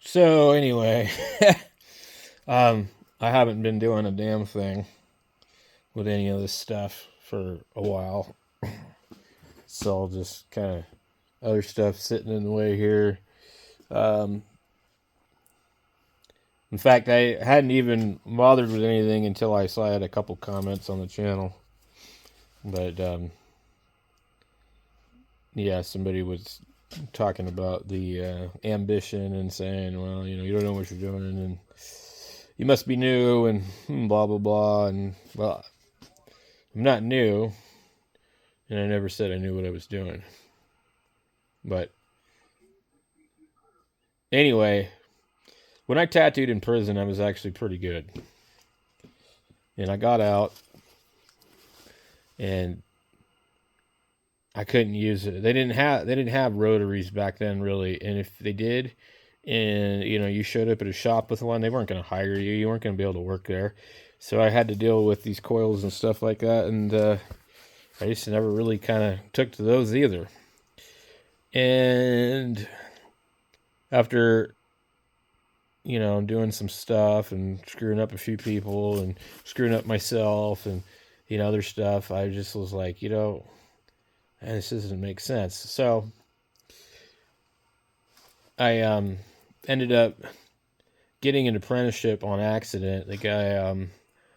So anyway, I haven't been doing a damn thing with any of this stuff for a while. So I'll just kind of other stuff sitting in the way here. Um, in fact, I hadn't even bothered with anything until I saw I had a couple comments on the channel. But yeah, somebody was talking about the ambition and saying, well, you don't know what you're doing, and you must be new, and blah blah blah. And well, I'm not new, and I never said I knew what I was doing. But anyway, when I tattooed in prison, I was actually pretty good, and I got out, and I couldn't use it. They didn't have rotaries back then, really, and if they did, and you showed up at a shop with one, they weren't going to hire you. You weren't going to be able to work there. So I had to deal with these coils and stuff like that, and I just never really kind of took to those either. And after doing some stuff and screwing up a few people and screwing up myself and other stuff, I just was like, this doesn't make sense. So I ended up getting an apprenticeship on accident. The guy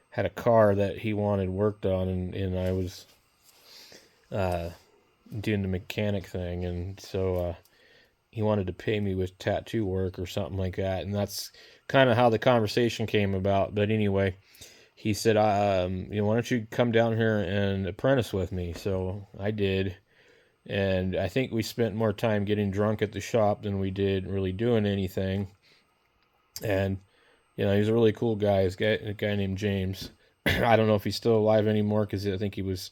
had a car that he wanted worked on, and I was doing the mechanic thing, and so he wanted to pay me with tattoo work or something like that, and that's kind of how the conversation came about. But anyway, he said, why don't you come down here and apprentice with me? So I did, and I think we spent more time getting drunk at the shop than we did really doing anything. And he's a really cool guy. He's a guy named James. I don't know if he's still alive anymore because I think he was,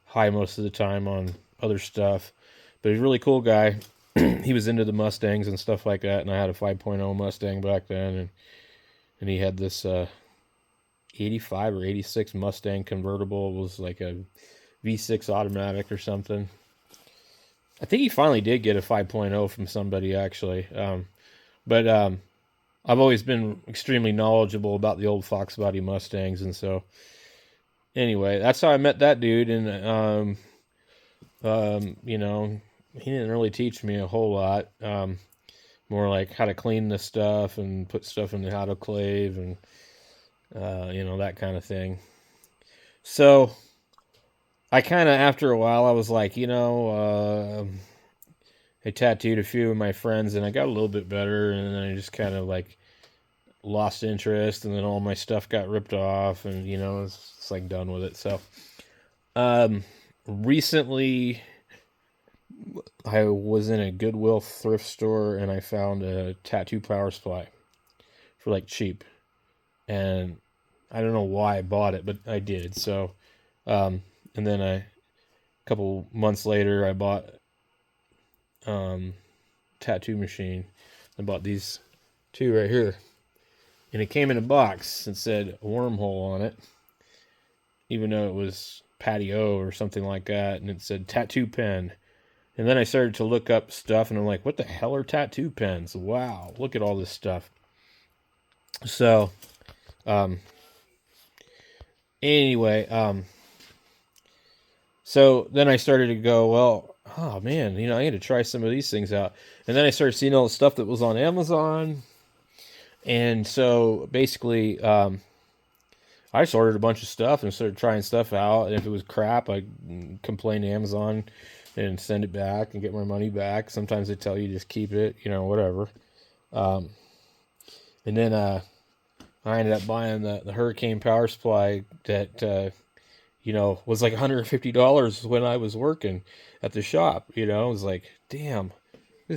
high most of the time on other stuff. But he's a really cool guy. He was into the Mustangs and stuff like that, and I had a 5.0 Mustang back then, and he had this 85 or 86 Mustang convertible. It was like a V6 automatic or something. I think he finally did get a 5.0 from somebody, actually. But I've always been extremely knowledgeable about the old Fox body Mustangs, and so anyway, that's how I met that dude. And he didn't really teach me a whole lot. More like how to clean the stuff and put stuff in the autoclave and that kind of thing. So I kind of, after a while, I was like, I tattooed a few of my friends, and I got a little bit better, and then I just kind of like lost interest, and then all my stuff got ripped off, and it's like done with it. So recently I was in a Goodwill thrift store, and I found a tattoo power supply for like cheap, and I don't know why I bought it, but I did. So and then a couple months later I bought tattoo machine. I bought these two right here, and it came in a box and said wormhole on it, even though it was patio or something like that, and it said tattoo pen. And then I started to look up stuff, and I'm like, what the hell are tattoo pens? Wow, look at all this stuff. So anyway, so then I started to go, well, oh man, I had to try some of these things out. And then I started seeing all the stuff that was on Amazon. And so basically, I just ordered a bunch of stuff and started trying stuff out. And if it was crap, I complain to Amazon and send it back and get my money back. Sometimes they tell you just keep it, whatever. And then I ended up buying the Hurricane power supply that was like $150 when I was working at the shop. It was like, damn, I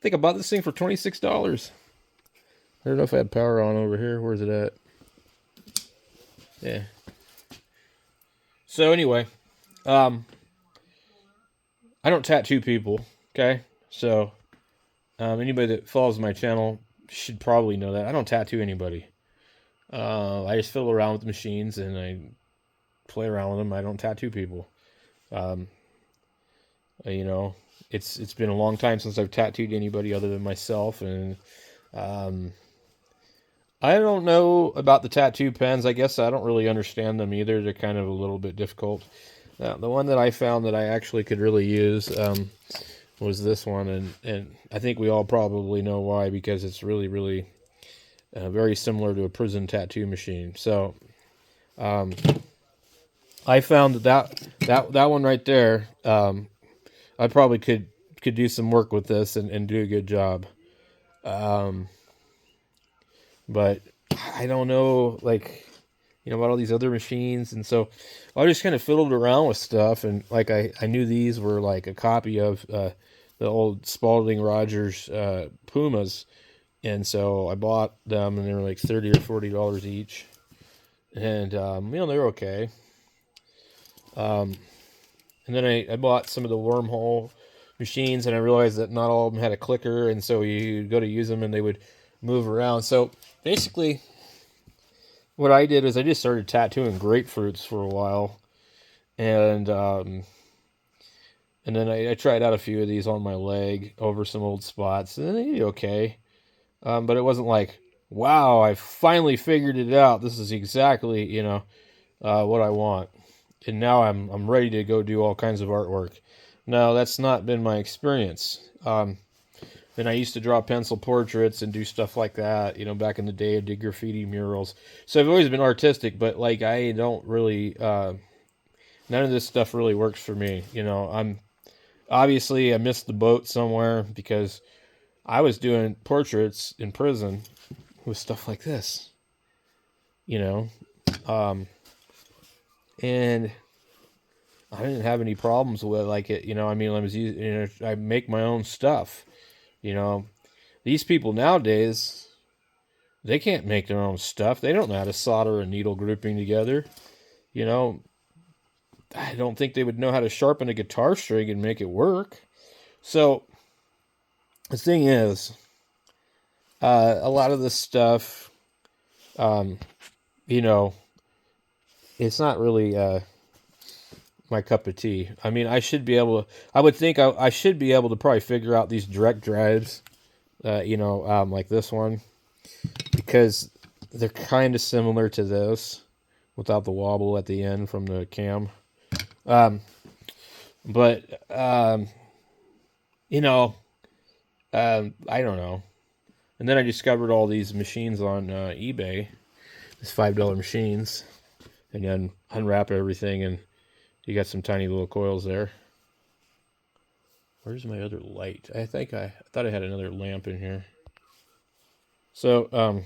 think I bought this thing for $26. I don't know if I had power on over here. Where's it at? Yeah. So anyway, I don't tattoo people. Okay, so anybody that follows my channel should probably know that I don't tattoo anybody. I just fiddle around with the machines and I play around with them. I don't tattoo people. You know, it's been a long time since I've tattooed anybody other than myself, and um, I don't know about the tattoo pens. I guess I don't really understand them either. They're kind of a little bit difficult. The one that I found that I actually could really use was this one, and I think we all probably know why, because it's really, really very similar to a prison tattoo machine. So I found that one right there. I probably could do some work with this and do a good job. Um, but I don't know, like, about all these other machines, and so I just kind of fiddled around with stuff, and like I knew these were like a copy of the old Spalding Rogers Pumas, and so I bought them, and they were like $30 or $40 each, and they're okay. And then I bought some of the wormhole machines, and I realized that not all of them had a clicker, and so you'd go to use them and they would move around. So basically, what I did is I just started tattooing grapefruits for a while, and then I tried out a few of these on my leg over some old spots, and they did okay. But it wasn't like, wow, I finally figured it out. This is exactly what I want, and now I'm ready to go do all kinds of artwork. No, that's not been my experience. Then I used to draw pencil portraits and do stuff like that, back in the day. I did graffiti murals. So I've always been artistic, but like I don't really, none of this stuff really works for me. Obviously I missed the boat somewhere, because I was doing portraits in prison with stuff like this, um, and I didn't have any problems with like it. I mean, I was using, I make my own stuff. These people nowadays, they can't make their own stuff. They don't know how to solder a needle grouping together. I don't think they would know how to sharpen a guitar string and make it work. So the thing is, a lot of this stuff, it's not really my cup of tea. I mean, I would think I should be able to probably figure out these direct drives, like this one, because they're kind of similar to this without the wobble at the end from the cam. But I don't know. And then I discovered all these machines on eBay, these $5 machines, and then unwrap everything, and you got some tiny little coils there. Where's my other light? I thought I had another lamp in here. So,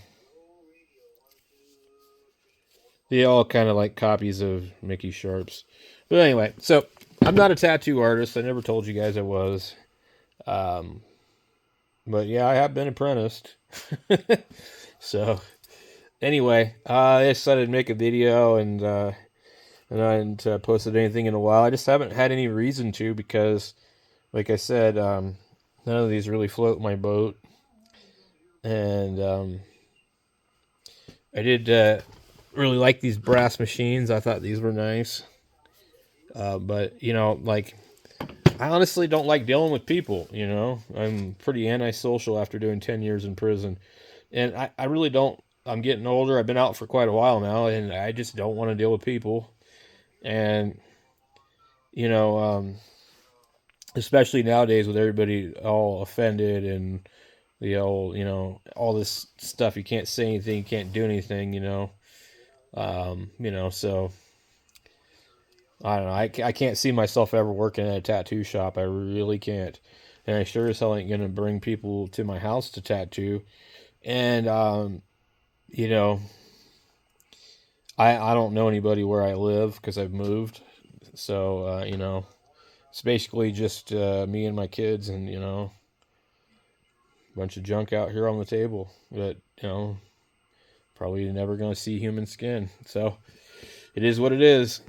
they all kind of like copies of Mickey Sharps. But anyway, so I'm not a tattoo artist. I never told you guys I was. But yeah, I have been apprenticed. So anyway, I decided to make a video, and I hadn't posted anything in a while. I just haven't had any reason to, because, like I said, none of these really float my boat. And I did really like these brass machines. I thought these were nice. But, like, I honestly don't like dealing with people, I'm pretty antisocial after doing 10 years in prison. And I really don't. I'm getting older. I've been out for quite a while now, and I just don't want to deal with people. And, especially nowadays with everybody all offended, and the old, all this stuff. You can't say anything, you can't do anything, so I don't know. I can't see myself ever working at a tattoo shop. I really can't. And I sure as hell ain't going to bring people to my house to tattoo. And, I don't know anybody where I live, because I've moved. So, it's basically just me and my kids, and, a bunch of junk out here on the table that, probably never going to see human skin. So it is what it is.